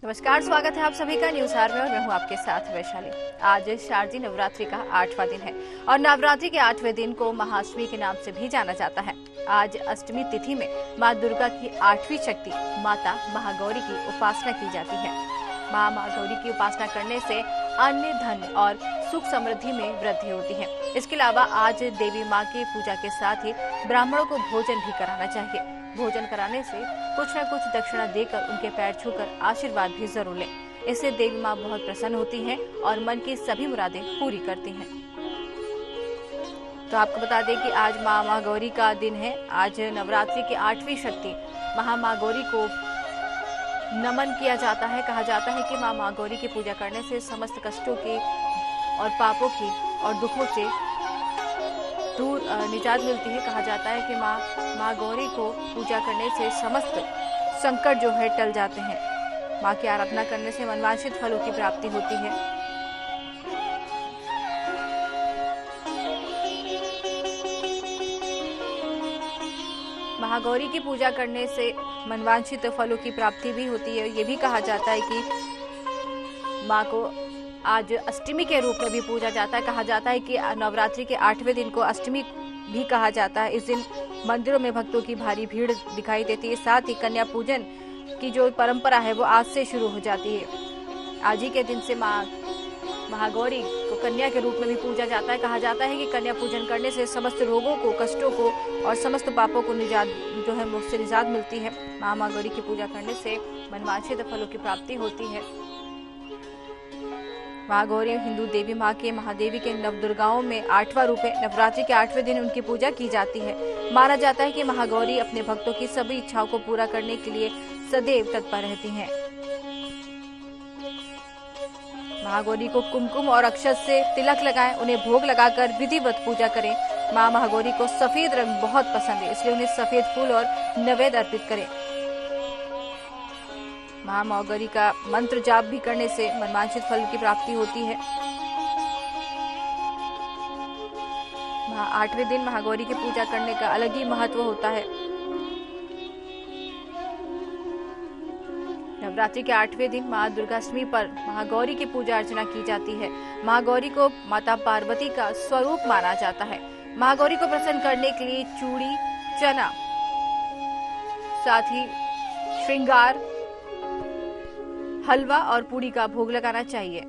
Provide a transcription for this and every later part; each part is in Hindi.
नमस्कार, स्वागत है आप सभी का न्यूज हार में और मैं हूं आपके साथ वैशाली। आज शारदीय नवरात्रि का 8वां दिन है और नवरात्रि के 8वें दिन को महाअष्टमी के नाम से भी जाना जाता है। आज अष्टमी तिथि में मां दुर्गा की 8वीं शक्ति माता महागौरी की उपासना की जाती है। मां महागौरी की उपासना करने से अन्य धन और सुख समृद्धि में वृद्धि होती है। इसके अलावा आज देवी मां की पूजा के साथ ही ब्राह्मणों को भोजन भी कराना चाहिए। भोजन कराने से कुछ न कुछ दक्षिणा देकर उनके पैर छूकर आशीर्वाद भी जरूर लें। इससे देवी मां बहुत प्रसन्न होती हैं और मन की सभी मुरादें पूरी करती हैं। तो आपको बता दें कि आज मां महागौरी का दिन है। आज नवरात्रि की 8वीं शक्ति महागौरी को नमन किया जाता है। कहा जाता है कि मां महागौरी की पूजा करने से समस्त कष्टों की और पापों की और दुखों से दूर निजात मिलती है। कहा जाता है कि मां गौरी को पूजा करने से समस्त संकट जो है टल जाते हैं। मां की आराधना करने से मनवांछित फलों की प्राप्ति होती है। महागौरी की पूजा करने से मनवांछित फलों की प्राप्ति भी होती है। ये भी कहा जाता है कि मां को आज अष्टमी के रूप में भी पूजा जाता है। कहा जाता है कि नवरात्रि के 8वें दिन को अष्टमी भी कहा जाता है। इस दिन मंदिरों में भक्तों की भारी भीड़ दिखाई देती है। साथ ही कन्या पूजन की जो परंपरा है वो आज से शुरू हो जाती है। आज ही के दिन से मां महागौरी को कन्या के रूप में भी पूजा जाता है। कहा जाता है कि कन्या पूजन करने से समस्त रोगों को, कष्टों को और समस्त पापों को निजात जो है मुझसे निजात मिलती है। मां महागौरी की पूजा करने से मनवांछित फलों की प्राप्ति होती है। महागौरी हिंदू देवी मां के महादेवी के नवदुर्गाओं में 8वां रूप है। नवरात्रि के 8वें दिन उनकी पूजा की जाती है। माना जाता है कि महागौरी अपने भक्तों की सभी इच्छाओं को पूरा करने के लिए सदैव तत्पर रहती हैं। महागौरी को कुमकुम और अक्षत से तिलक लगाएं, उन्हें भोग लगाकर विधिवत पूजा करें। मां महागौरी को सफेद रंग बहुत पसंद है, इसलिए उन्हें सफेद फूल और नैवेद्य अर्पित करें। मां महागौरी का मंत्र जाप भी करने से मनवांछित फल की प्राप्ति होती है। 8वें दिन महागौरी की पूजा करने का अलग ही महत्व होता है। नवरात्रि के 8वें दिन मां दुर्गाष्टमी पर महागौरी की पूजा अर्चना की जाती है। महागौरी को माता पार्वती का स्वरूप माना जाता है। महागौरी को प्रसन्न करने के लिए चूड़ी, चना, साथ ही श्रृंगार, हलवा और पूड़ी का भोग लगाना चाहिए।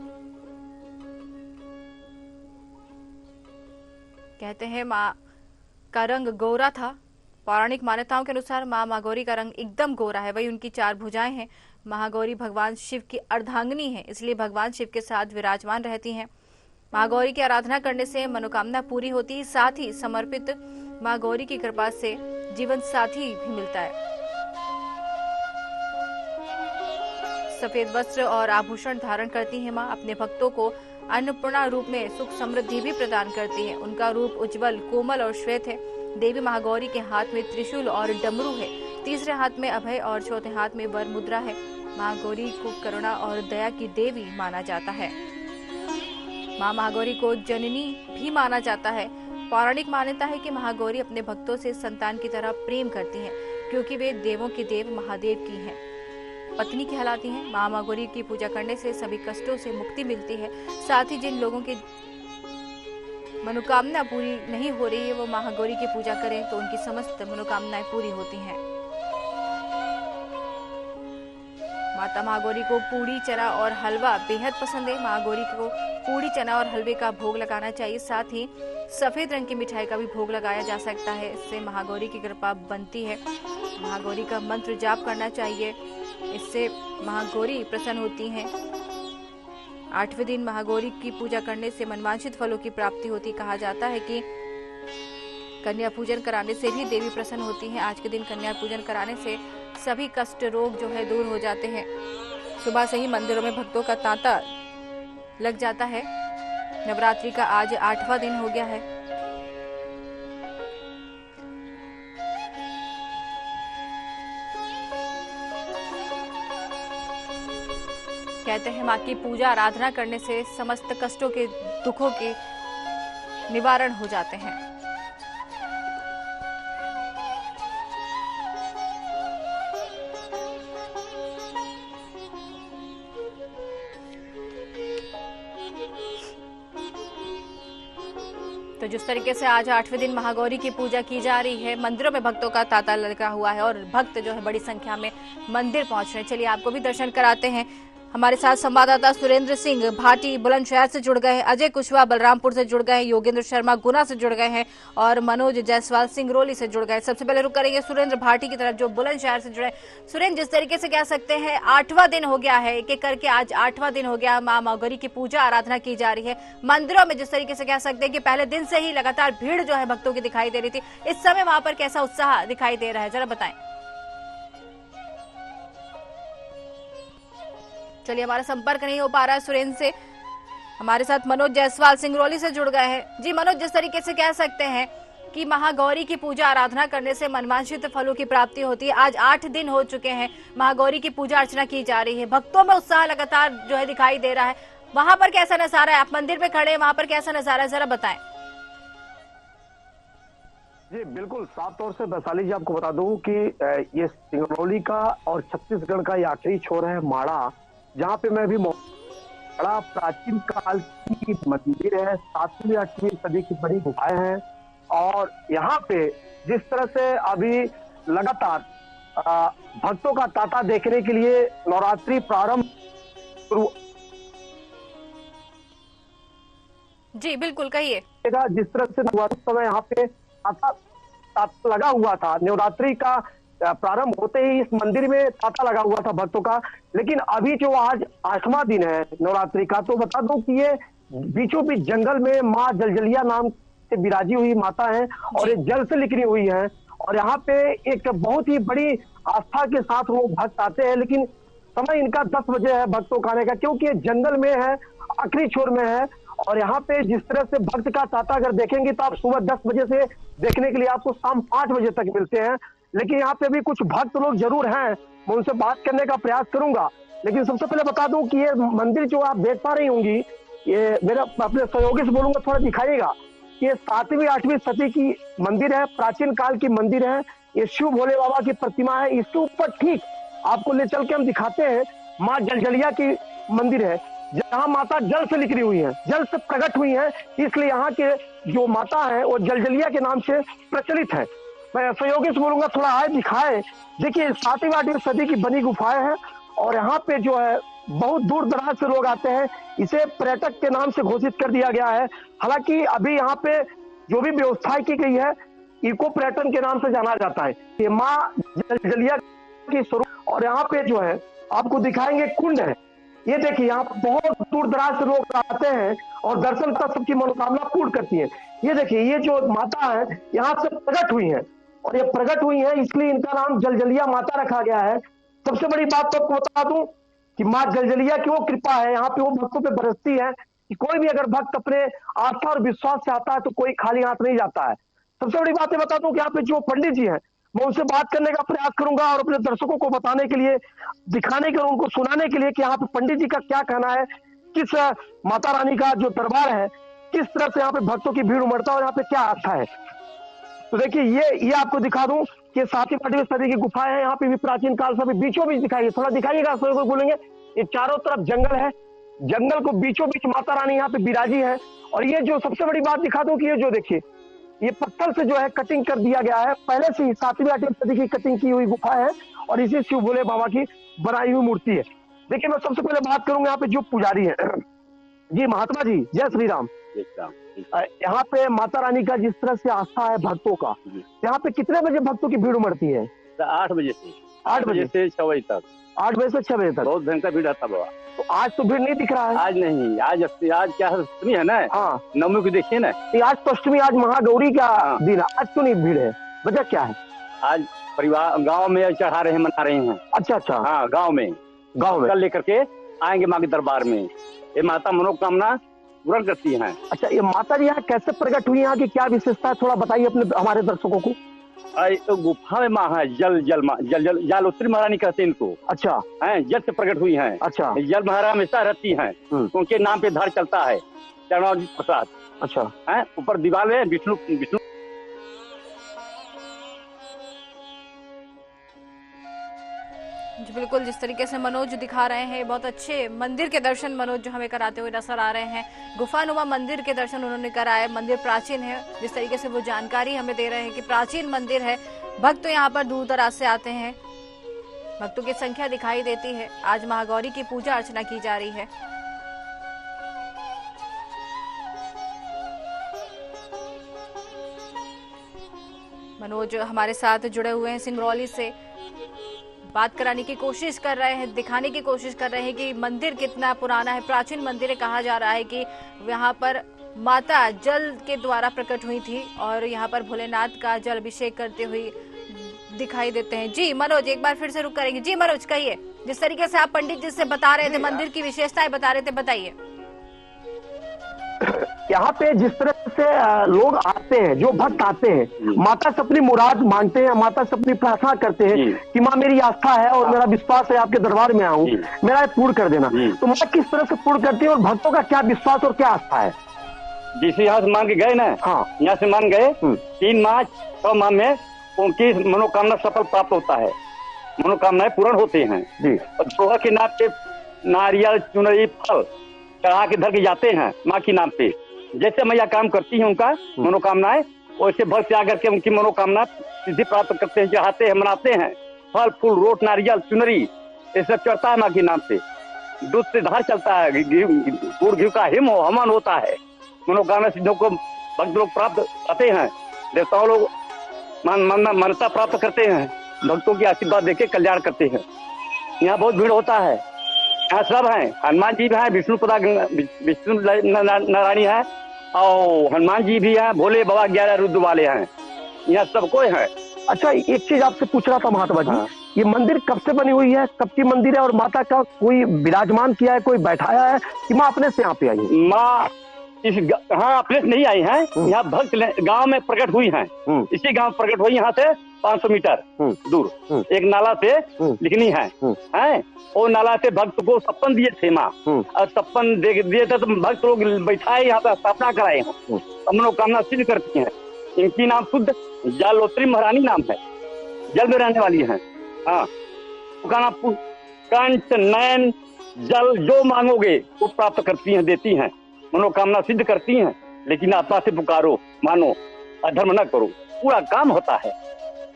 कहते हैं मां का रंग गोरा था। पौराणिक मान्यताओं के अनुसार मां महागौरी का रंग एकदम गोरा है। वही उनकी 4 भुजाएं हैं। महागौरी भगवान शिव की अर्धांगिनी है, इसलिए भगवान शिव के साथ विराजमान रहती हैं। महागौरी की आराधना करने से मनोकामना पूरी होती है। साथ ही समर्पित महागौरी की कृपा से जीवन साथी भी मिलता है। सफेद वस्त्र और आभूषण धारण करती है मां। अपने भक्तों को अन्नपूर्णा रूप में सुख समृद्धि भी प्रदान करती है। उनका रूप उज्जवल, कोमल और श्वेत है। देवी महागौरी के हाथ में त्रिशूल और डमरू है। तीसरे हाथ में अभय और चौथे हाथ में वर मुद्रा है। महागौरी को करुणा और दया की देवी माना जाता है। मां महागौरी को जननी भी माना जाता है। पौराणिक मान्यता है कि महागौरी अपने भक्तों से संतान की तरह प्रेम करती हैं, क्योंकि वे देवों के देव महादेव की हैं, पत्नी कहलाती हैं। मां महागौरी की पूजा करने से सभी कष्टों से मुक्ति मिलती है। साथ ही जिन लोगों की मनोकामना पूरी नहीं हो रही है वो महागौरी की पूजा करें तो उनकी समस्त मनोकामनाएं पूरी होती हैं। माता महागौरी को पूड़ी, चना और हलवा बेहद पसंद है। महागौरी को पूड़ी, चना और हलवे का भोग लगाना चाहिए। साथ ही सफेद रंग की मिठाई का भी भोग लगाया जा सकता है। इससे महागौरी की कृपा बनती है। महागौरी का मंत्र जाप करना चाहिए, इससे महागौरी प्रसन्न होती हैं। 8वें दिन महागौरी की पूजा करने से मनवांछित फलों की प्राप्ति होती। कहा जाता है कि कन्या पूजन कराने से भी देवी प्रसन्न होती हैं। आज के दिन कन्या पूजन कराने से सभी कष्ट, रोग जो है दूर हो जाते हैं। सुबह से ही मंदिरों में भक्तों का तांता लग जाता है। नवरात्रि का आज 8वां दिन हो गया है। कहते हैं मां की पूजा आराधना करने से समस्त कष्टों के, दुखों के निवारण हो जाते हैं। तो जिस तरीके से आज 8वें दिन महागौरी की पूजा की जा रही है, मंदिरों में भक्तों का तांता लगा हुआ है और भक्त जो है बड़ी संख्या में मंदिर पहुंच रहे हैं। चलिए आपको भी दर्शन कराते हैं। हमारे साथ संवाददाता सुरेंद्र सिंह भाटी बुलंदशहर से जुड़ गए हैं, अजय कुशवाहा बलरामपुर से जुड़ गए हैं, योगेंद्र शर्मा गुना से जुड़ गए हैं और मनोज जायसवाल सिंगरौली से जुड़ गए। सबसे पहले रुक करेंगे सुरेंद्र भाटी की तरफ जो बुलंदशहर से जुड़े। सुरेंद्र, जिस तरीके से कह सकते हैं 8वां दिन हो गया है, एक एक करके आज 8वां दिन हो गया, मां महागौरी की पूजा आराधना की जा रही है मंदिरों में। जिस तरीके से कह सकते हैं कि पहले दिन से ही लगातार भीड़ जो है भक्तों की दिखाई दे रही थी, इस समय वहां पर कैसा उत्साह दिखाई दे रहा है, जरा बताएं। चलिए हमारा संपर्क नहीं हो पा रहा है सुरेंद्र से। हमारे साथ मनोज जायसवाल सिंगरौली से जुड़ गए हैं। जी मनोज, जिस तरीके से कह सकते हैं कि महागौरी की पूजा आराधना करने से मनवांछित फलों की प्राप्ति होती है, आज 8 दिन हो चुके हैं महागौरी की पूजा अर्चना की जा रही है, भक्तों में उत्साह लगातार जो है दिखाई दे रहा है, वहां पर कैसा नजारा है? आप मंदिर में खड़े हैं, वहां पर कैसा नजारा है, जरा बताएं। जी बिल्कुल, साफ तौर से वैशाली जी आपको बता दूं कि ये सिंगरौली का और छत्तीसगढ़ का ये आखिरी छोर है माड़ा, जहाँ पे मैं भी बड़ा प्राचीन काल की मंदिर है, 7वीं 8वीं सदी की बड़ी गुफाएं हैं। और यहाँ पे जिस तरह से अभी लगातार भक्तों का तांता देखने के लिए नवरात्रि प्रारंभ शुरू। जी बिल्कुल, कहिए। जिस तरह से समय यहाँ पे तांता लगा हुआ था, नवरात्रि का प्रारंभ होते ही इस मंदिर में तांता लगा हुआ था भक्तों का। लेकिन अभी जो आज 8वां दिन है नवरात्रि का, तो बता दूं कि ये बीचों बीच जंगल में माँ जलजलिया नाम से विराजी हुई माता है और ये जल से निकली हुई है। और यहाँ पे एक बहुत ही बड़ी आस्था के साथ वो भक्त आते हैं, लेकिन समय इनका 10 बजे है भक्तों का आने का, क्योंकि ये जंगल में है, आखिरी छोर में है। और यहाँ पे जिस तरह से भक्त का तांता अगर देखेंगे तो आप सुबह 10 बजे से देखने के लिए आपको शाम 5 बजे तक मिलते हैं। लेकिन यहाँ पे भी कुछ भक्त लोग जरूर हैं, मैं उनसे बात करने का प्रयास करूंगा। लेकिन सबसे पहले बता दूं कि ये मंदिर जो आप देख पा रही होंगी, ये मेरा अपने सहयोगी से बोलूंगा, थोड़ा दिखाइएगा। ये 7वीं 8वीं सदी की मंदिर है, प्राचीन काल की मंदिर है। ये शिव भोले बाबा की प्रतिमा है। इसके ऊपर ठीक आपको ले चल के हम दिखाते हैं, माँ जलजलिया की मंदिर है, जहाँ माता जल से निकली हुई है, जल से प्रकट हुई है, इसलिए यहाँ के जो माता है वो जलजलिया के नाम से प्रचलित है। मैं सहयोगी से बोलूंगा थोड़ा आए दिखाए। देखिए 7वीं 8वीं सदी की बनी गुफाएं हैं और यहाँ पे जो है बहुत दूर दराज से लोग आते हैं। इसे पर्यटक के नाम से घोषित कर दिया गया है। हालांकि अभी यहाँ पे जो भी व्यवस्था की गई है, इको पर्यटन के नाम से जाना जाता है। ये माँ जलजलिया की स्वरूप, और यहाँ पे जो है आपको दिखाएंगे कुंड है। ये देखिए यहाँ बहुत दूर दराज से लोग आते हैं और दर्शन कर सबकी मनोकामना पूर्ण करती है। ये देखिए ये जो माता है यहाँ से प्रकट हुई है और ये प्रकट हुई है, इसलिए इनका नाम जलजलिया माता रखा गया है। सबसे बड़ी बात तो आपको बता दूं कि माँ जलजलिया की वो कृपा है यहाँ पे, वो भक्तों पे बरसती है कि कोई भी अगर भक्त अपने आस्था और विश्वास से आता है तो कोई खाली हाथ नहीं जाता है। सबसे बड़ी बात बता दूं कि यहाँ पे जो पंडित जी हैं, मैं उनसे बात करने का प्रयास करूंगा और अपने दर्शकों को बताने के लिए, दिखाने के लिए, उनको सुनाने के लिए कि यहाँ पे पंडित जी का क्या कहना है, किस माता रानी का जो दरबार है, किस तरह से यहाँ पे भक्तों की भीड़ उमड़ता है और यहाँ पे क्या आस्था है। तो देखिए ये आपको दिखा दूं कि 7वीं 8वीं सदी की गुफाएं हैं। यहाँ पे भी प्राचीन काल से बीचों बीच दिखाइए, थोड़ा दिखाइएगा, तो बोलेंगे ये चारों तरफ जंगल है, जंगल को बीचों बीच माता रानी यहाँ पे विराजी है। और ये जो सबसे बड़ी बात दिखा दूं कि ये जो देखिए ये पत्थर से जो है कटिंग कर दिया गया है, पहले से ही 7वीं 8वीं सदी की कटिंग की हुई गुफा है और इसी शिव भोले बाबा की बनाई हुई मूर्ति है। देखिए मैं सबसे पहले बात करूंगा यहाँ पे जो पुजारी है जी, महात्मा जी जय श्री राम। यहाँ पे माता रानी का जिस तरह से आस्था है भक्तों का, यहाँ पे कितने बजे भक्तों की भीड़ उमड़ती है? 8 बजे से 8 बजे से 6 बजे तक। 8 बजे से 6 बजे तक बहुत भयंकर भीड़ रहता बाबा। तो आज तो भीड़ नहीं दिख रहा है। आज नहीं, आज क्या अष्टमी है ना। हाँ, नवमी को देखिए ना, आज तो अष्टमी, आज महागौरी का दिन, आज क्यों नहीं भीड़ है? वजह क्या है? आज परिवार गांव में चढ़ा रहे हैं, मना रहे हैं। अच्छा, हाँ गाँव में कल लेकर के आएंगे माँ के दरबार में। ये माता मनोकामना पूर्ण करती है। अच्छा, ये माता जी यहाँ कैसे प्रकट हुई, यहाँ की क्या विशेषता है, थोड़ा बताइए अपने हमारे दर्शकों को। तो गुफा में माँ है, जलोत्री महारानी कहते हैं इनको। अच्छा है, जल से प्रकट हुई है। अच्छा, जल महारानी हमेशा रहती है, उनके नाम पे धार चलता है चरणाजी प्रसाद। अच्छा है, ऊपर दीवार में विष्णु। बिल्कुल, जिस तरीके से मनोज दिखा रहे हैं, बहुत अच्छे मंदिर के दर्शन मनोज जो हमें कराते हुए नजर आ रहे हैं। गुफानुमा मंदिर के दर्शन उन्होंने कराए। मंदिर प्राचीन है, जिस तरीके से वो जानकारी हमें दे रहे हैं कि प्राचीन मंदिर है। भक्त तो यहाँ पर दूर दराज से आते हैं, भक्तों की संख्या दिखाई देती है। आज महागौरी की पूजा अर्चना की जा रही है। मनोज हमारे साथ जुड़े हुए हैं सिंगरौली से, बात कराने की कोशिश कर रहे हैं, दिखाने की कोशिश कर रहे हैं कि मंदिर कितना पुराना है, प्राचीन मंदिर है। कहा जा रहा है कि यहाँ पर माता जल के द्वारा प्रकट हुई थी और यहाँ पर भोलेनाथ का जल अभिषेक करते हुए दिखाई देते हैं। जी मनोज, एक बार फिर से रुक करेंगे। जी मनोज, कहिए, जिस तरीके से आप पंडित जी से बता रहे थे, मंदिर की विशेषताएं बता रहे थे, बताइए। यहाँ पे जिस तरह से लोग आते हैं, जो भक्त आते हैं, माता से अपनी मुराद मांगते हैं, माता से अपनी प्रार्थना करते हैं कि माँ मेरी आस्था है और मेरा विश्वास है, आपके दरबार में आऊं, मेरा पूर्ण कर देना। तो माँ किस तरह से पूर्ण करती है और भक्तों का क्या विश्वास और क्या आस्था है? जिसे यहाँ से मान के गए ना, हाँ, यहाँ से मान गए 3 माह 6 माह में उनकी मनोकामना सफल प्राप्त होता है, मनोकामनाएं पूर्ण होते हैं जी। और दोहा के नाम पे नारियल चुनरी फल चढ़ा के धर के जाते हैं माँ के नाम पे। जैसे मैया काम करती है उनका मनोकामनाएं, वैसे भक्त आकर के उनकी मनोकामना सिद्धि प्राप्त करते हैं, चाहते हैं, मनाते हैं। फल फूल रोट नारियल चुनरी ये सब चढ़ता है माँ के नाम पे। दूध से धार चलता है, गुड़ घी का हिम हवन होता है। मनोकामना सिद्धियों को भक्त लोग प्राप्त करते हैं, देवताओं लोग मान्यता प्राप्त करते हैं, भक्तों की आशीर्वाद देके कल्याण करते हैं। यहाँ बहुत भीड़ होता है, यहाँ सब है, हनुमान जी भी है, विष्णु नारायणी है और हनुमान जी भी है, भोले बाबा 11 रुद्र वाले हैं, यहाँ सबको है। अच्छा, एक चीज आपसे पूछ रहा था महात्मा जी, ये मंदिर कब से बनी हुई है, कब की मंदिर है और माता का कोई विराजमान किया है, कोई बैठाया है कि माँ अपने से यहाँ पे आई है? माँ हाँ अपने से नहीं आई है, यहाँ भक्त गांव में प्रकट हुई हैं, इसी गांव प्रकट हुई, यहाँ से 500 मीटर दूर एक नाला से लिखनी है, वो नाला से भक्त को सपन दिए थे माँ, और सपन दिए थे तो भक्त लोग बैठाए, यहाँ पे स्थापना कराए हैं, मनोकामना सिद्ध करती हैं। इनकी नाम शुद्ध जालोत्री महारानी नाम है, जल में रहने वाली है। हाँ, उनका नाम कंठ नयन जल जो मांगोगे वो प्राप्त करती हैं, देती हैं, मनोकामना सिद्ध करती हैं। लेकिन आत्मा से पुकारो, मानो, अधर्म न करो, पूरा काम होता है।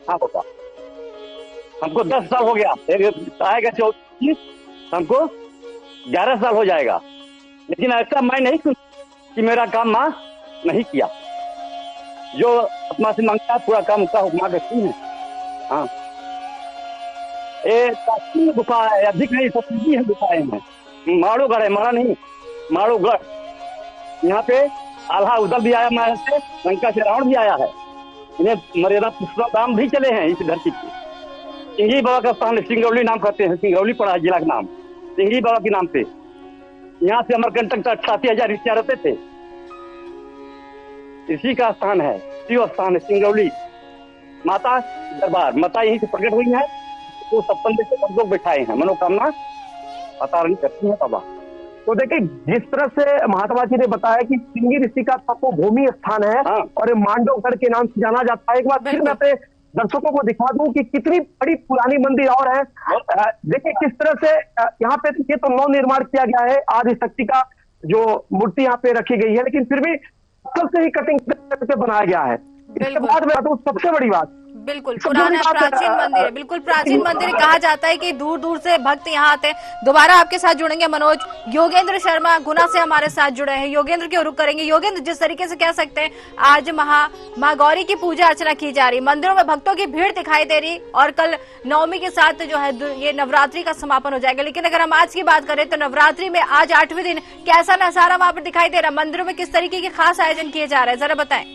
हाँ होता, हमको 10 साल हो गया, आएगा 24, हमको 11 साल हो जाएगा, लेकिन ऐसा मैं नहीं सुन कि मेरा काम माँ नहीं किया। जो आत्मा से मांगता है पूरा काम उसका माँ करती है। हाँ, ये गुफा है, अधिक नहीं, सब है गुफाएं हैं। माड़ोगढ़ है, मारा नहीं, माड़ोगढ़। यहाँ पे आल्हा उदल भी आया महाराज से, लंका से रावण भी आया है। इन्हें मर्यादा पुष्पराम भी चले हैं इस धरती पे। सिंघी बाबा का स्थान सिंगरौली नाम करते हैं, सिंगरौली पड़ा है जिला का नाम, सिंघी बाबा के नाम पे। यहाँ से अमरकंटक तक 88,000 ऋषियां रहते थे। इसी का स्थान है, शिव स्थान है सिंगरौली। माता दरबार, माता यहीं से प्रकट हुई है, तो 56 से सब लोग बैठाए हैं, मनोकामना पता नहीं करती है बाबा। तो देखिए, जिस तरह से महात्मा जी ने बताया कि सिंगी ऋषि का तपोभूमि स्थान है और मांडवगढ़ के नाम से जाना जाता है। एक बार फिर मैं अपने दर्शकों को दिखा दूं कि कितनी बड़ी पुरानी मंदिर और है। देखिए किस तरह से यहाँ पे ये तो नव निर्माण किया गया है, आदिशक्ति का जो मूर्ति यहाँ पे रखी गई है, लेकिन फिर भी पत्थर से ही कटिंग करके बनाया गया है। इसके बाद में तो सबसे बड़ी बात, बिल्कुल पुराना प्राचीन मंदिर है, बिल्कुल प्राचीन मंदिर। कहा जाता है कि दूर दूर से भक्त यहाँ आते हैं। दोबारा आपके साथ जुड़ेंगे मनोज। योगेंद्र शर्मा गुना से हमारे साथ जुड़े हैं, योगेंद्र के रुख करेंगे। योगेंद्र, जिस तरीके से कह सकते हैं आज माँ गौरी की पूजा अर्चना की जा रही, मंदिरों में भक्तों की भीड़ दिखाई दे रही और कल नवमी के साथ जो है ये नवरात्रि का समापन हो जाएगा। लेकिन अगर हम आज की बात करें तो नवरात्रि में आज 8वें दिन कैसा नजारा वहां पर दिखाई दे रहा है, मंदिरों में किस तरीके के खास आयोजन किए जा रहे हैं, जरा बताएं।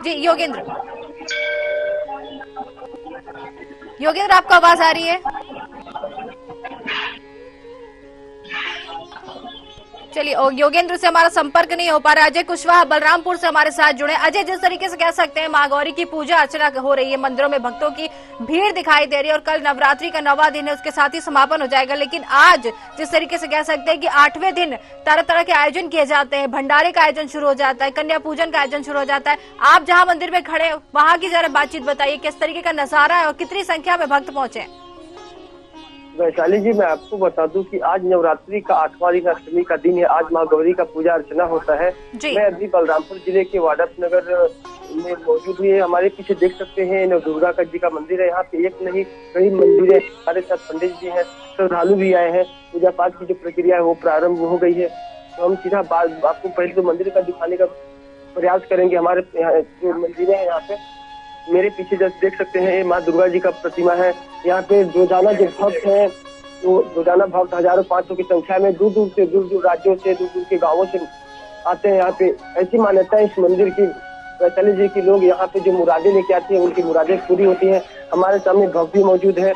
जी योगेंद्र, आपको आवाज आ रही है? चलिए, योगेंद्र से हमारा संपर्क नहीं हो पा रहा। अजय कुशवाहा बलरामपुर से हमारे साथ जुड़े। अजय, जिस तरीके से कह सकते हैं माँ गौरी की पूजा अर्चना हो रही है, मंदिरों में भक्तों की भीड़ दिखाई दे रही है और कल नवरात्रि का 9वां दिन है, उसके साथ ही समापन हो जाएगा, लेकिन आज जिस तरीके से कह सकते हैं कि 8वें दिन तरह तरह के आयोजन किए जाते हैं, भंडारे का आयोजन शुरू हो जाता है, कन्या पूजन का आयोजन शुरू हो जाता है। आप जहाँ मंदिर में खड़े वहाँ की जरा बातचीत बताइए, किस तरीके का नजारा है और कितनी संख्या में भक्त पहुंचे? वैशाली जी, मैं आपको बता दूं कि आज नवरात्रि का 8वां दिन, अष्टमी का दिन है। आज माँ गौरी का पूजा अर्चना होता है। मैं अभी बलरामपुर जिले के वाडफ नगर में मौजूद हुए। हमारे पीछे देख सकते हैं नव दुर्गा का जी का मंदिर है। यहाँ पे एक नहीं कई मंदिर है। हमारे साथ पंडित जी हैं, श्रद्धालु भी आए हैं। पूजा पाठ की जो प्रक्रिया है वो प्रारंभ हो गई है। तो हम सीधा आपको पहले तो मंदिर का दिखाने का प्रयास करेंगे। हमारे जो मंदिर है यहाँ पे मेरे पीछे जैसे देख सकते हैं, माँ दुर्गा जी का प्रतिमा है। यहाँ पे रोजाना जो भक्त हैं वो रोजाना भक्त हजारों 500 की संख्या में दूर दूर राज्यों से, दूर दूर के गांवों से आते हैं। यहाँ पे ऐसी मान्यता है इस मंदिर की वैशाली जी की, लोग यहाँ पे जो मुरादें लेके आते हैं उनकी मुरादें पूरी होती हैं। हमारे सामने भक्त भी मौजूद है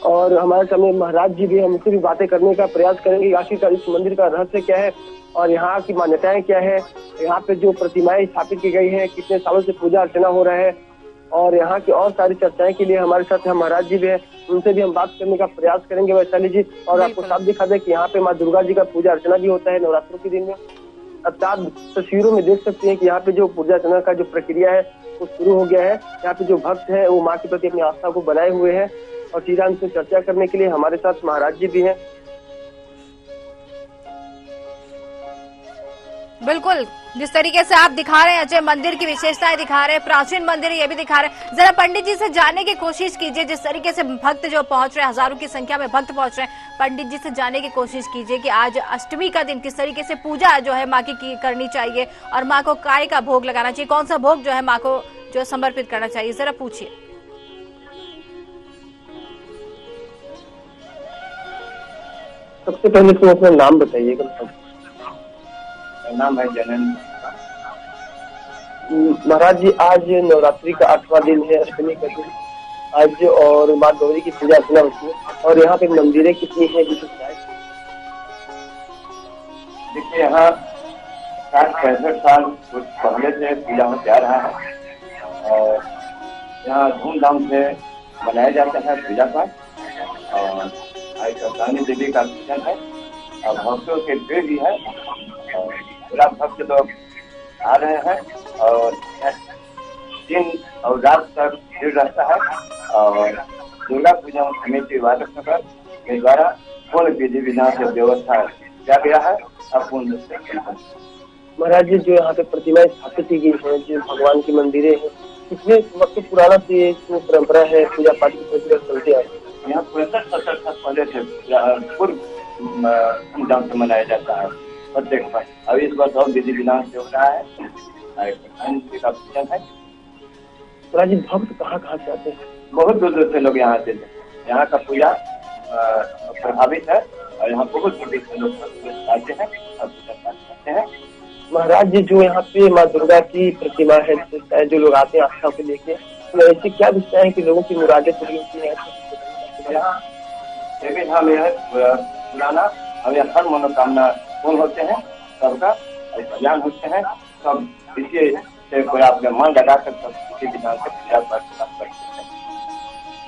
और हमारे सामने महाराज जी भी, हम उनसे भी बातें करने का प्रयास करेंगे आखिरकार इस मंदिर का रहस्य क्या है और यहाँ की मान्यताएं क्या है। यहाँ पे जो प्रतिमाएं स्थापित की गई है, कितने सालों से पूजा अर्चना हो रहा है और यहाँ की और सारी चर्चाएं के लिए हमारे साथ महाराज जी भी हैं, उनसे भी हम बात करने का प्रयास करेंगे वैशाली जी। और आपको साफ दिखा दें कि यहाँ पे माँ दुर्गा जी का पूजा अर्चना भी होता है नवरात्रों के दिन में। अब आप तस्वीरों में देख सकते हैं कि यहाँ पे जो पूजा अर्चना का जो प्रक्रिया है वो शुरू हो गया है। यहाँ पे जो भक्त है वो माँ के प्रति अपनी आस्था को बनाए हुए हैं और सीधा हमसे चर्चा करने के लिए हमारे साथ महाराज जी भी हैं। बिल्कुल, जिस तरीके से आप दिखा रहे हैं अजय, मंदिर की विशेषताएं दिखा रहे हैं, प्राचीन मंदिर ये भी दिखा रहे हैं। जरा पंडित जी से जानने की कोशिश कीजिए, जिस तरीके से भक्त जो पहुंच रहे हैं, हजारों की संख्या में भक्त पहुंच रहे हैं, पंडित जी से जानने की कोशिश कीजिए कि आज अष्टमी का दिन किस तरीके से पूजा जो है माँ की करनी चाहिए और माँ को काय का भोग लगाना चाहिए, कौन सा भोग जो है माँ को जो समर्पित करना चाहिए, जरा पूछिए। सबसे पहले तो अपना नाम बताइएगा। नाम है जनन। महाराज जी, आज नवरात्रि का 8वां दिन है, अष्टमी का दिन आज, और माँ गौरी की पूजा अर्चना होती है और यहाँ पे मंदिरें कितनी है विशेषताएं? देखिए, यहाँ 65 साल कुछ पहले से पूजा में जा रहा है और यहाँ धूमधाम से मनाया जाता है पूजा पाठ और आज कप्तानी देवी का पूजन है और भक्तों के भीड़ भी है और पूरा भक्त लोग आ रहे हैं और दिन और रात तक भीड़ रहता है और दुर्गा पूजा समिति वादक नगर के द्वारा पूर्ण विधि विधान से व्यवस्था किया गया है। पूर्ण रूप से महाराज जी, जो यहाँ पे प्रतिमाएं स्थापित की गई है, जो भगवान की मंदिरें हैं, कितने वक्त पुराना से ये परंपरा है पूजा पाठ की प्रक्रिया चलती है? यहाँ 65-70 साल पहले से पूर्व धूमधाम से मनाया जाता है प्रत्येक बार। अब इस बार और विधि विधान से हो रहा है का पूजन है। महाराज जी, भक्त कहाँ से आते हैं? बहुत दूर दूर से लोग यहाँ आते हैं। यहाँ का पूजा प्रभावित है और यहाँ बहुत दूर से लोग आते हैं और पूजा पाठ करते हैं। महाराज जी, जो यहाँ पे माँ दुर्गा की प्रतिमा है, जो लोग आते हैं आस्था को लेके, तो ऐसी क्या विषय है कि लोगों की मुरादें पूरी होती है? यहाँ देवी धाम है पुराना, और यहाँ हर मनोकामना पूर्ण होते हैं, सबका कल्याण होते हैं, सब इसी से कोई आपने मन लगा कर सब इसी विधान से पूजा पाठ करते हैं।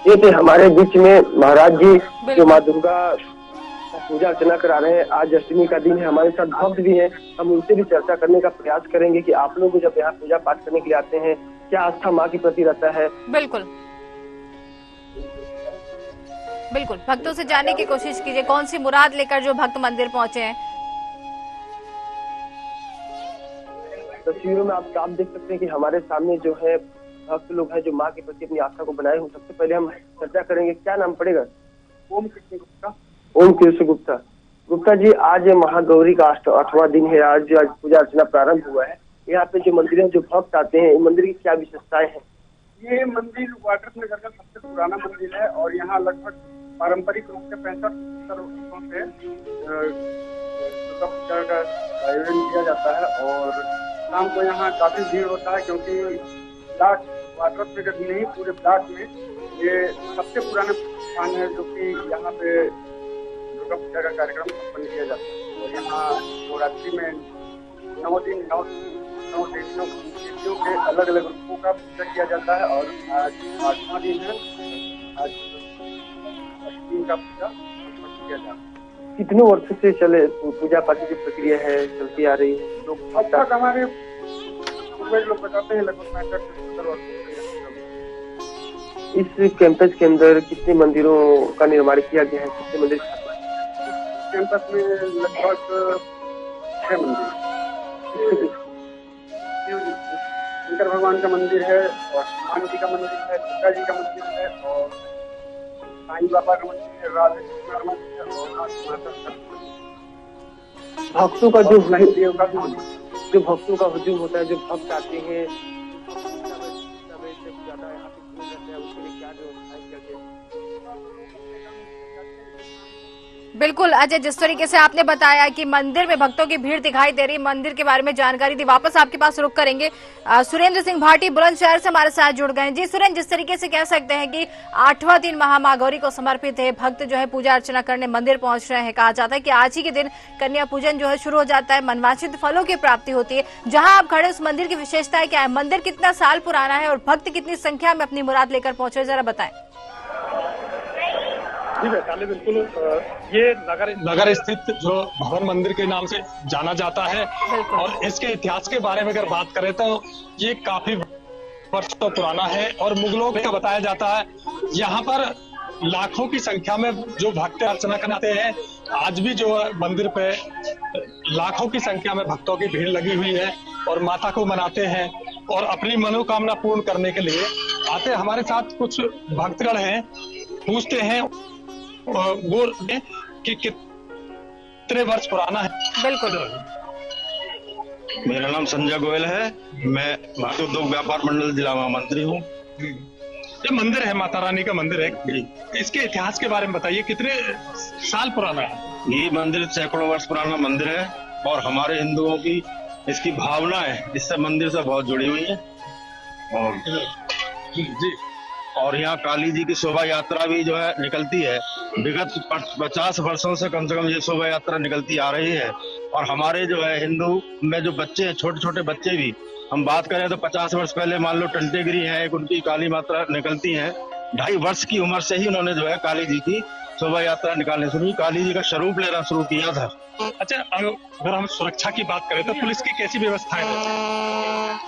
ये थे हमारे बीच में महाराज जी जो माँ दुर्गा पूजा अर्चना करा रहे हैं। आज अष्टमी का दिन है, हमारे साथ भक्त भी हैं, हम उनसे भी चर्चा करने का प्रयास करेंगे कि आप लोग जब यहाँ पूजा पाठ करने के लिए आते हैं क्या आस्था माँ के प्रति रहता है। बिल्कुल बिल्कुल, भक्तों से जानने की कोशिश कीजिए कौन सी मुराद लेकर जो भक्त मंदिर पहुंचे हैं। तस्वीरों में आप साफ देख सकते हैं कि हमारे सामने जो है भक्त लोग हैं जो माँ के प्रति अपनी आस्था को बनाए हुए। सबसे पहले हम चर्चा करेंगे, क्या नाम पड़ेगा? ओम कृष्ण गुप्ता। ओम कृष्ण गुप्ता। गुप्ता जी, आज महागौरी का 8वां दिन है, आज पूजा अर्चना प्रारंभ हुआ है। यहाँ पे जो मंदिर है, जो भक्त आते हैं, मंदिर की क्या विशेषताएं हैं? ये मंदिर वाडफ नगर का सबसे पुराना मंदिर है और यहाँ लगभग पारंपरिक रूप से 65 वर्षों से दुर्गा पूजा का आयोजन किया जाता है और शाम को यहाँ काफी भीड़ होता है क्योंकि ब्लॉक वाडफ नगर नहीं पूरे ब्लॉक में ये सबसे पुराना स्थान है जो कि यहाँ पे दुर्गा पूजा का कार्यक्रम संपन्न किया जाता है। और यहाँ नवरात्रि में 9 दिन 9 देवियों के अलग अलग रूपों का पूजा किया जाता है और आज 8वां दिन है। आज अष्टमी का पूजा किया जाता है। कितने वर्षों से चले पूजा पाठ की प्रक्रिया है, चलती आ रही है? लोग अब तक हमारे पूर्वज लोग बताते हैं लगभग 65 से 70 वर्षों से। इस कैंपस के अंदर कितने मंदिरों का निर्माण किया गया है? कितने मंदिर कैंपस में? लगभग 6 मंदिर। शंकर भगवान का मंदिर है और हनुमान जी का मंदिर है, दुर्गा जी का मंदिर है और साईं बाबा का मंदिर है, राधे कृष्ण का मंदिर है और माता का। भक्तों का जो भक्तों का हुजूम होता है, जो भक्त आते हैं बिल्कुल अजय, जिस तरीके से आपने बताया कि मंदिर में भक्तों की भीड़ दिखाई दे रही, मंदिर के बारे में जानकारी दी, वापस आपके पास रुक करेंगे। सुरेंद्र सिंह भाटी बुलंदशहर से हमारे साथ जुड़ गए हैं। जी सुरेंद्र, जिस तरीके से कह सकते हैं कि 8वां दिन महामाँ गौरी को समर्पित है, भक्त जो है पूजा अर्चना करने मंदिर पहुंच रहे हैं। कहा जाता है कि आज ही के दिन कन्या पूजन जो है शुरू हो जाता है, मनवांछित फलों की प्राप्ति होती है। जहां आप खड़े उस मंदिर की विशेषता क्या है? मंदिर कितना साल पुराना है और भक्त कितनी संख्या में अपनी मुराद लेकर पहुंचे, जरा बताएं। जी वैशाली, बिल्कुल ये नगर स्थित जो भवन मंदिर के नाम से जाना जाता है और इसके इतिहास के बारे में अगर बात करें तो ये काफी वर्षों पुराना है और मुगलों का बताया जाता है। यहाँ पर लाखों की संख्या में जो भक्त अर्चना करते हैं। आज भी जो मंदिर पे लाखों की संख्या में भक्तों की भीड़ लगी हुई है और माता को मनाते हैं और अपनी मनोकामना पूर्ण करने के लिए आते हैं। हमारे साथ कुछ भक्तगण हैं, पूछते हैं वो कि कितने वर्ष पुराना है। बिल्कुल, मेरा नाम संजय गोयल है, मैं भारतीय उद्योग व्यापार मंडल जिला महामंत्री हूँ। ये मंदिर है, माता रानी का मंदिर है, इसके इतिहास के बारे में बताइए, कितने साल पुराना है? ये मंदिर सैकड़ों वर्ष पुराना मंदिर है और हमारे हिंदुओं की इसकी भावना है, इससे मंदिर से बहुत जुड़ी हुई है। और यहाँ काली जी की शोभा यात्रा भी जो है निकलती है। विगत 50 वर्षों से कम ये शोभा यात्रा निकलती आ रही है। और हमारे जो है हिंदू में जो बच्चे हैं, छोटे छोटे बच्चे भी, हम बात करें तो 50 वर्ष पहले मान लो टंटेगिरी है, एक उनकी काली माता निकलती है। 2.5 वर्ष की उम्र से ही उन्होंने जो है काली जी की शोभा यात्रा निकालने शुरू की, काली जी का स्वरूप लेना शुरू किया था। अच्छा, अगर हम सुरक्षा की बात करें तो पुलिस की कैसी व्यवस्थाएं है?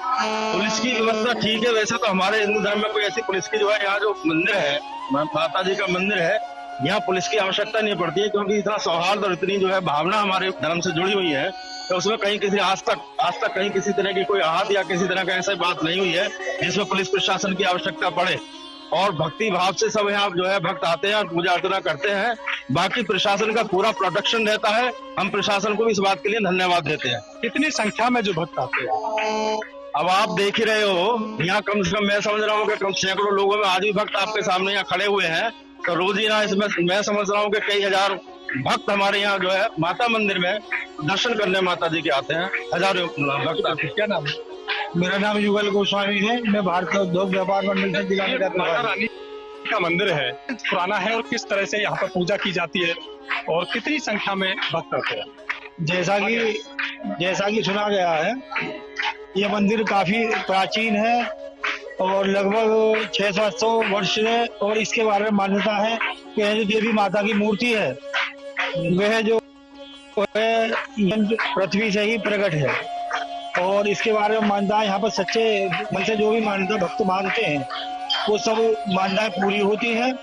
पुलिस की व्यवस्था ठीक है। वैसे तो हमारे हिंदू धर्म में कोई ऐसी पुलिस की जो है, यहाँ जो मंदिर है, माता जी का मंदिर है, यहाँ पुलिस की आवश्यकता नहीं पड़ती है, क्योंकि इतना सौहार्द और इतनी जो है भावना हमारे धर्म से जुड़ी हुई है। तो उसमें कहीं किसी आज तक कहीं किसी तरह की कोई आहत या किसी तरह का ऐसी बात नहीं हुई है जिसमें पुलिस प्रशासन की आवश्यकता पड़े। और भक्ति भाव से सब यहाँ जो है भक्त आते हैं और पूजा अर्चना करते हैं। बाकी प्रशासन का पूरा प्रोटेक्शन रहता है। हम प्रशासन को भी इस बात के लिए धन्यवाद देते हैं। कितनी संख्या में जो भक्त आते हैं? अब आप देख ही रहे हो, यहाँ कम से कम मैं समझ रहा हूँ कि कम सैकड़ों लोगों में आज भी भक्त आपके सामने यहाँ खड़े हुए हैं। तो रोज ही ना इसमें मैं समझ रहा हूँ कि कई हजार भक्त हमारे यहाँ जो है माता मंदिर में दर्शन करने माता जी के आते हैं। हजारों भक्त आते हैं। क्या नाम है? मेरा नाम युगल गोस्वामी है, मैं भारतीय उद्योग व्यापार मंडल से जिला माता रानी का मंदिर है, पुराना है और किस तरह से यहाँ पर पूजा की जाती है और कितनी संख्या में भक्त आते हैं? जैसा कि सुना गया है, ये मंदिर काफी प्राचीन है और लगभग 600 वर्ष है। और इसके बारे में मान्यता है कि जो देवी माता की मूर्ति है वह जो है पृथ्वी से ही प्रकट है। और इसके बारे में मान्यताएं यहाँ पर सच्चे मन से जो भी मान्यता भक्त मानते हैं वो सब मान्यताएं पूरी होती हैं।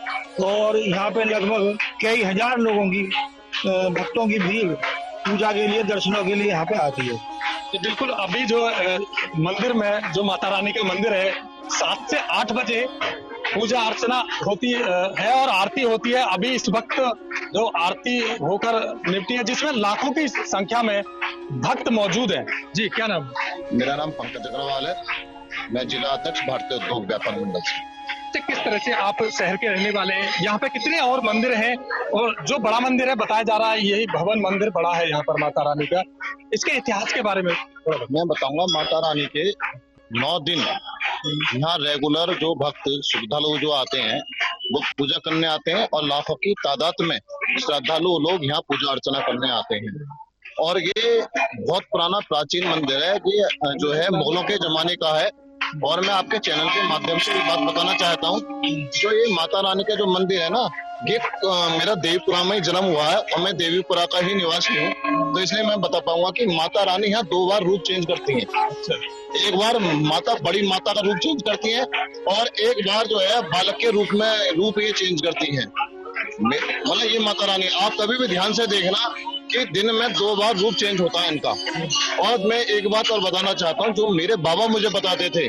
और यहाँ पे लगभग कई हजार लोगों की भक्तों की भीड़ पूजा के लिए, दर्शनों के लिए यहाँ पे आती है। बिल्कुल, अभी जो मंदिर में जो माता रानी का मंदिर है, 7 से 8 बजे पूजा अर्चना होती है और आरती होती है। अभी इस वक्त जो आरती होकर निपटी है, जिसमें लाखों की संख्या में भक्त मौजूद हैं। जी, क्या नाम? मेरा नाम पंकज अग्रवाल है, मैं जिला अध्यक्ष भारतीय उद्योग व्यापार मंडल से। किस तरह से आप शहर के रहने वाले हैं, यहाँ पे कितने और मंदिर हैं? और जो बड़ा मंदिर है बताया जा रहा है यही भवन मंदिर बड़ा है यहाँ पर माता रानी का, इसके इतिहास के बारे में मैं बताऊंगा। माता रानी के 9 दिन यहाँ रेगुलर जो भक्त श्रद्धालु जो आते हैं वो पूजा करने आते हैं और लाखों की तादाद में श्रद्धालु लोग यहाँ पूजा अर्चना करने आते हैं। और ये बहुत पुराना प्राचीन मंदिर है। ये जो है मुगलों के जमाने का है। और मैं आपके चैनल के माध्यम से एक बात बताना चाहता हूँ, जो ये माता रानी का जो मंदिर है ना, ये मेरा देवीपुरा में ही जन्म हुआ है और मैं देवीपुरा का ही निवासी हूँ, तो इसलिए मैं बता पाऊंगा कि माता रानी यहाँ 2 बार रूप चेंज करती हैं। एक बार माता बड़ी माता का रूप चेंज करती हैं और एक बार जो है बालक के रूप ये चेंज करती हैं। मतलब ये माता रानी आप कभी भी ध्यान से देखना कि दिन में 2 बार रूप चेंज होता है इनका। और मैं एक बात और बताना चाहता हूँ, जो मेरे बाबा मुझे बताते थे,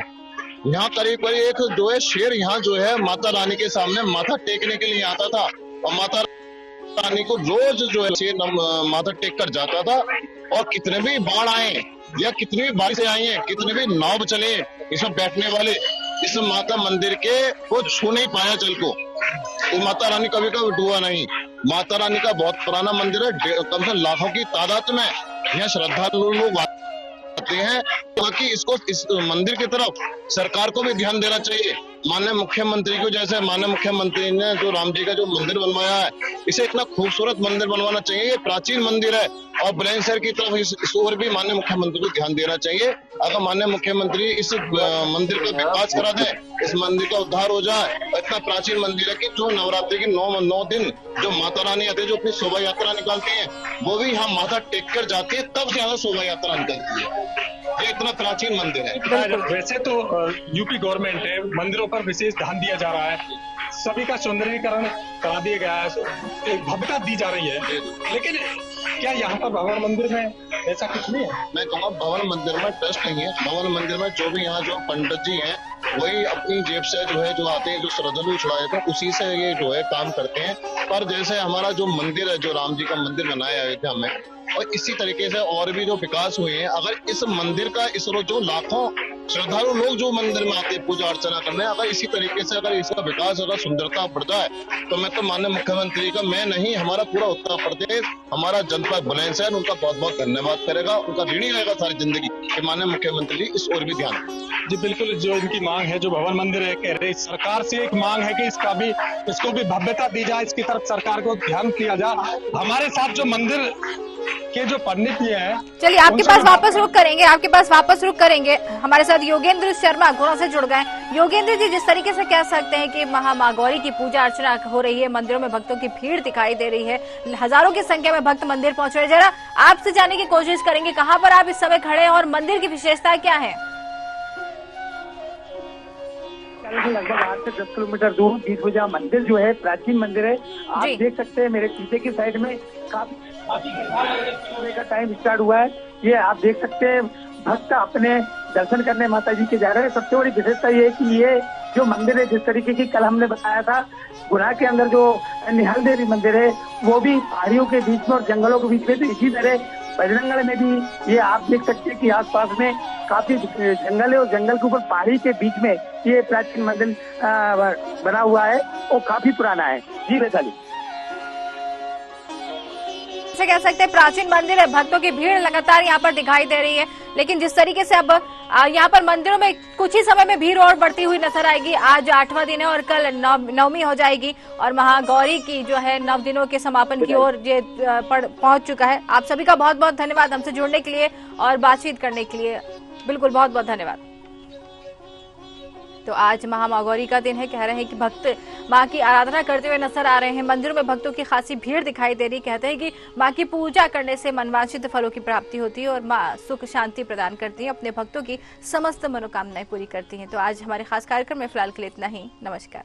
यहाँ करीब एक जो है शेर यहाँ जो है माता रानी के सामने माथा टेकने के लिए आता था और माता रानी को रोज जो है शेर माथा टेक कर जाता था। और कितने भी बाढ़ आए या कितनी भी बारिशें आई हैं, कितने भी नाव चले, इसमें बैठने वाले इस माता मंदिर के को छू नहीं पाया जल को। इस माता रानी कभी डूबा नहीं। माता रानी का बहुत पुराना मंदिर है, कम से कम लाखों की तादाद में यहाँ श्रद्धालु लोग आते हैं। बाकी इस मंदिर की तरफ सरकार को भी ध्यान देना चाहिए। माननीय मुख्यमंत्री को, जैसे माननीय मुख्यमंत्री ने जो राम जी का जो मंदिर बनवाया है, इसे इतना खूबसूरत मंदिर बनवाना चाहिए। ये प्राचीन मंदिर है और बुलंदशहर की तरफ इस ओर भी माननीय मुख्यमंत्री को ध्यान देना चाहिए। अगर माननीय मुख्यमंत्री इस मंदिर का विकास करा दे, इस मंदिर का उद्धार हो जाए। इतना प्राचीन मंदिर है कि जो नवरात्रि के 9 दिन जो माता रानी आते हैं, जो अपनी शोभा यात्रा निकालती हैं, वो भी यहाँ माथा टेक कर जाती है, तब यहाँ शोभा यात्रा निकलती है। ये इतना प्राचीन मंदिर है। वैसे तो यूपी गवर्नमेंट है, मंदिरों पर विशेष ध्यान दिया जा रहा है, सभी का सौंदर्यीकरण करा दिया गया है, एक भव्यता दी जा रही है, लेकिन क्या यहाँ पर भवन मंदिर में ऐसा कुछ नहीं है? मैं कहूँगा भवन मंदिर में ट्रस्ट नहीं है। भवन मंदिर में जो भी यहाँ जो पंडित जी हैं, वही अपनी जेब से जो आते हैं, जो श्रद्धालु चढ़ाए थे, उसी से ये जो है काम करते हैं। पर जैसे हमारा जो मंदिर है, जो राम जी का मंदिर बनाया अयोध्या में, और इसी तरीके से और भी जो विकास हुए हैं, अगर इस मंदिर का जो लाखों श्रद्धालु लोग जो मंदिर में आते हैं पूजा अर्चना करने, अगर इसी तरीके से अगर इसका विकास अगर सुंदरता बढ़ जाए, तो मैं तो माननीय मुख्यमंत्री का, मैं नहीं, हमारा पूरा उत्तर प्रदेश, हमारा जनपद बुलंदशहर उनका बहुत बहुत धन्यवाद करेगा। उनका ऋणी रहेगा सारी जिंदगी कि माननीय मुख्यमंत्री जी इस ओर भी ध्यान। जी बिल्कुल, जो इनकी मांग है, जो भवन मंदिर है, कह रहे सरकार से एक मांग है कि इसको भी भव्यता दी जाए, इसकी तरफ सरकार को ध्यान किया जाए। हमारे साथ जो मंदिर के जो पंडित ये है, चलिए आपके पास वापस रुक करेंगे, हमारे साथ योगेंद्र शर्मा गुना से जुड़ गए। योगेंद्र जी, जिस तरीके से कह सकते हैं कि मां गौरी की पूजा अर्चना हो रही है, मंदिरों में भक्तों की भीड़ दिखाई दे रही है, हजारों की संख्या में भक्त मंदिर पहुंच रहे हैं, जरा आपसे जानने की कोशिश करेंगे कहाँ पर आप इस समय खड़े हैं और मंदिर की विशेषता क्या है? लगभग 8 से 10 किलोमीटर दूर बीरभुजा मंदिर जो है प्राचीन मंदिर है। आप देख सकते हैं मेरे पीछे की साइड में काफी का टाइम स्टार्ट हुआ है। ये आप देख सकते हैं भक्त अपने दर्शन करने माता जी के जा रहे हैं। सबसे बड़ी विशेषता ये है कि ये जो मंदिर है, जिस तरीके की कल हमने बताया था, गुना के अंदर जो निहाल देवी मंदिर है, वो भी पहाड़ियों के बीच में और जंगलों के बीच में, तो इसी तरह बजरंगगढ़ में भी ये आप देख सकते हैं कि आसपास में काफी जंगल है और जंगल के ऊपर पहाड़ी के बीच में ये प्राचीन मंदिर बना हुआ है और काफी पुराना है। जी वैशाली, कह सकते हैं प्राचीन मंदिर है, भक्तों की भीड़ लगातार यहाँ पर दिखाई दे रही है, लेकिन जिस तरीके से अब यहाँ पर मंदिरों में कुछ ही समय में भीड़ और बढ़ती हुई नजर आएगी। आज 8वां दिन है और कल नवमी हो जाएगी और महागौरी की जो है 9 दिनों के समापन की ओर ये पहुंच चुका है। आप सभी का बहुत बहुत धन्यवाद हमसे जुड़ने के लिए और बातचीत करने के लिए, बिल्कुल बहुत बहुत धन्यवाद। तो आज महागौरी का दिन है, कह रहे हैं कि भक्त मां की आराधना करते हुए नजर आ रहे हैं। मंदिरों में भक्तों की खासी भीड़ दिखाई दे रही। कहते हैं कि मां की पूजा करने से मनवांछित फलों की प्राप्ति होती है और मां सुख शांति प्रदान करती है, अपने भक्तों की समस्त मनोकामनाएं पूरी करती हैं। तो आज हमारे खास कार्यक्रम में फिलहाल के लिए इतना ही। नमस्कार।